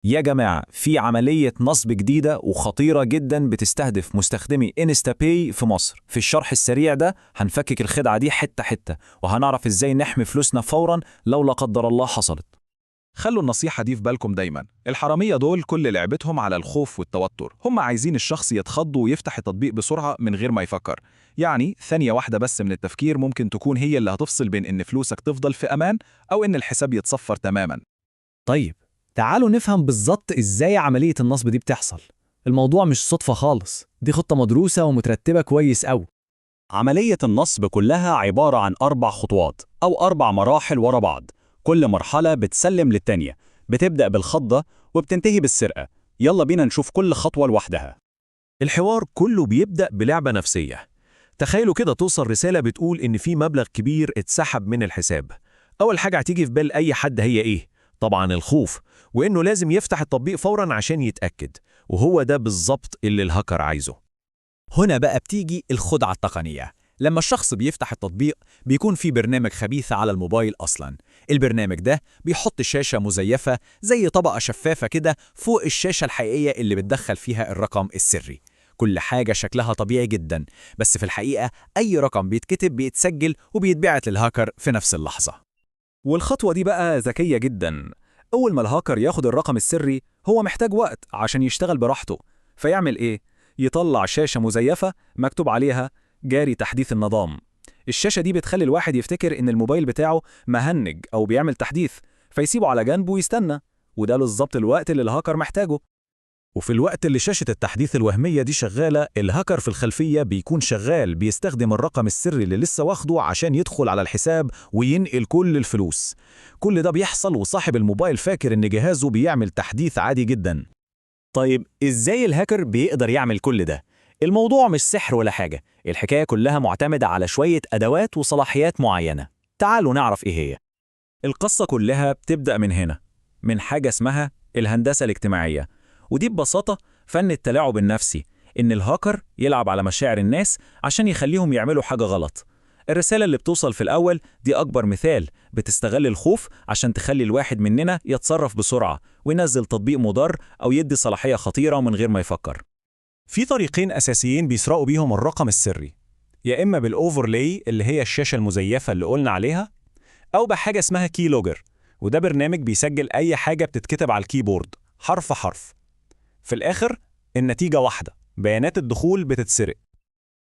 يا جماعة، في عملية نصب جديدة وخطيرة جدا بتستهدف مستخدمي انستا باي في مصر. في الشرح السريع ده هنفكك الخدعة دي حتة حتة، وهنعرف ازاي نحمي فلوسنا فورا لو لا قدر الله حصلت. خلوا النصيحة دي في بالكم دايما. الحرامية دول كل لعبتهم على الخوف والتوتر، هم عايزين الشخص يتخض ويفتح التطبيق بسرعة من غير ما يفكر. يعني ثانية واحدة بس من التفكير ممكن تكون هي اللي هتفصل بين إن فلوسك تفضل في أمان أو إن الحساب يتصفر تماما. طيب، تعالوا نفهم بالظبط إزاي عملية النصب دي بتحصل. الموضوع مش صدفة خالص، دي خطة مدروسة ومترتبة كويس أوي. عملية النصب كلها عبارة عن 4 خطوات أو 4 مراحل ورا بعض، كل مرحلة بتسلم للتانية، بتبدأ بالخضة وبتنتهي بالسرقة. يلا بينا نشوف كل خطوة لوحدها. الحوار كله بيبدأ بلعبة نفسية. تخيلوا كده توصل رسالة بتقول إن في مبلغ كبير اتسحب من الحساب. أول حاجة هتيجي في بال أي حد هي إيه؟ طبعا الخوف، وإنه لازم يفتح التطبيق فورا عشان يتأكد. وهو ده بالظبط اللي الهاكر عايزه. هنا بقى بتيجي الخدعة التقنية. لما الشخص بيفتح التطبيق بيكون في برنامج خبيث على الموبايل أصلاً. البرنامج ده بيحط شاشة مزيفة زي طبقة شفافة كده فوق الشاشة الحقيقية اللي بتدخل فيها الرقم السري. كل حاجة شكلها طبيعي جداً، بس في الحقيقة أي رقم بيتكتب بيتسجل وبيتبعت للهاكر في نفس اللحظة. والخطوة دي بقى ذكية جدا. أول ما الهاكر ياخد الرقم السري هو محتاج وقت عشان يشتغل براحته. فيعمل إيه؟ يطلع شاشة مزيفة مكتوب عليها جاري تحديث النظام. الشاشة دي بتخلي الواحد يفتكر إن الموبايل بتاعه مهنج أو بيعمل تحديث، فيسيبه على جنب ويستنى. وده بالظبط الوقت اللي الهاكر محتاجه. وفي الوقت اللي شاشة التحديث الوهمية دي شغالة، الهاكر في الخلفية بيكون شغال بيستخدم الرقم السري اللي لسه واخده عشان يدخل على الحساب وينقل كل الفلوس. كل ده بيحصل وصاحب الموبايل فاكر إن جهازه بيعمل تحديث عادي جدا. طيب إزاي الهاكر بيقدر يعمل كل ده؟ الموضوع مش سحر ولا حاجة، الحكاية كلها معتمدة على شوية أدوات وصلاحيات معينة. تعالوا نعرف إيه هي. القصة كلها بتبدأ من هنا، من حاجة اسمها الهندسة الاجتماعية. ودي ببساطة فن التلاعب النفسي، إن الهاكر يلعب على مشاعر الناس عشان يخليهم يعملوا حاجة غلط. الرسالة اللي بتوصل في الأول دي أكبر مثال. بتستغل الخوف عشان تخلي الواحد مننا يتصرف بسرعة وينزل تطبيق مضر أو يدي صلاحية خطيرة من غير ما يفكر. في طريقين أساسيين بيسرقوا بيهم الرقم السري، يا إما بالأوفرلاي اللي هي الشاشة المزيفة اللي قلنا عليها، أو بحاجة اسمها كي لوجر، وده برنامج بيسجل أي حاجة بتتكتب على الكيبورد حرف حرف. في الآخر النتيجة واحدة، بيانات الدخول بتتسرق.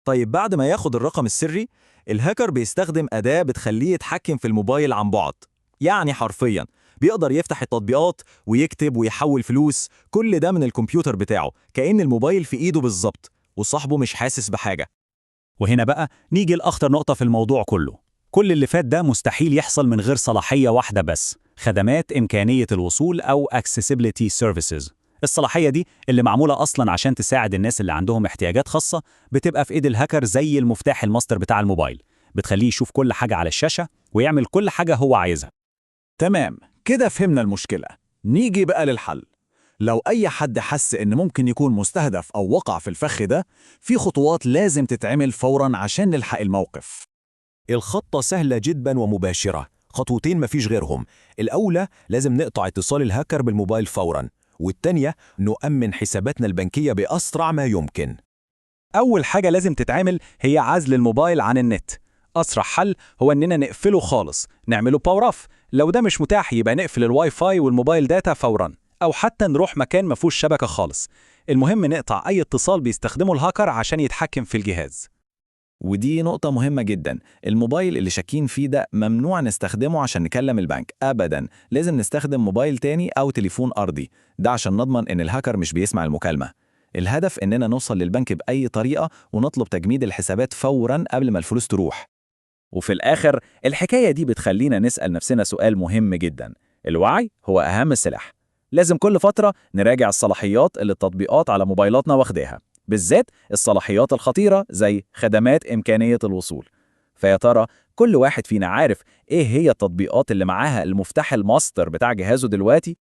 طيب بعد ما ياخد الرقم السري، الهاكر بيستخدم أداة بتخليه يتحكم في الموبايل عن بعد. يعني حرفياً بيقدر يفتح التطبيقات ويكتب ويحول فلوس، كل ده من الكمبيوتر بتاعه، كأن الموبايل في إيده بالظبط وصاحبه مش حاسس بحاجة. وهنا بقى نيجي لأخطر نقطة في الموضوع كله. كل اللي فات ده مستحيل يحصل من غير صلاحية واحدة بس، خدمات إمكانية الوصول أو Accessibility Services. الصلاحية دي اللي معمولة أصلاً عشان تساعد الناس اللي عندهم احتياجات خاصة، بتبقى في إيد الهاكر زي المفتاح الماستر بتاع الموبايل، بتخليه يشوف كل حاجة على الشاشة ويعمل كل حاجة هو عايزها. تمام، كده فهمنا المشكلة. نيجي بقى للحل. لو أي حد حس إن ممكن يكون مستهدف أو وقع في الفخ ده، في خطوات لازم تتعمل فوراً عشان نلحق الموقف. الخطة سهلة جدا ومباشرة، خطوتين مفيش غيرهم. الأولى لازم نقطع اتصال الهاكر بالموبايل فورا، والتانية نؤمن حساباتنا البنكية بأسرع ما يمكن. أول حاجة لازم تتعمل هي عزل الموبايل عن النت. أسرع حل هو إننا نقفله خالص، نعمله باور أوف. لو ده مش متاح يبقى نقفل الواي فاي والموبايل داتا فورا، أو حتى نروح مكان مفيهوش شبكة خالص. المهم نقطع أي اتصال بيستخدمه الهاكر عشان يتحكم في الجهاز. ودي نقطة مهمة جدا. الموبايل اللي شاكين فيه ده ممنوع نستخدمه عشان نكلم البنك أبدا. لازم نستخدم موبايل تاني أو تليفون أرضي، ده عشان نضمن إن الهاكر مش بيسمع المكالمة. الهدف إننا نوصل للبنك بأي طريقة ونطلب تجميد الحسابات فورا قبل ما الفلوس تروح. وفي الآخر الحكاية دي بتخلينا نسأل نفسنا سؤال مهم جدا. الوعي هو أهم سلاح. لازم كل فترة نراجع الصلاحيات اللي التطبيقات على موبايلاتنا واخداها، بالذات الصلاحيات الخطيرة زي خدمات إمكانية الوصول. فيا ترى كل واحد فينا عارف إيه هي التطبيقات اللي معاها المفتاح الماستر بتاع جهازه دلوقتي؟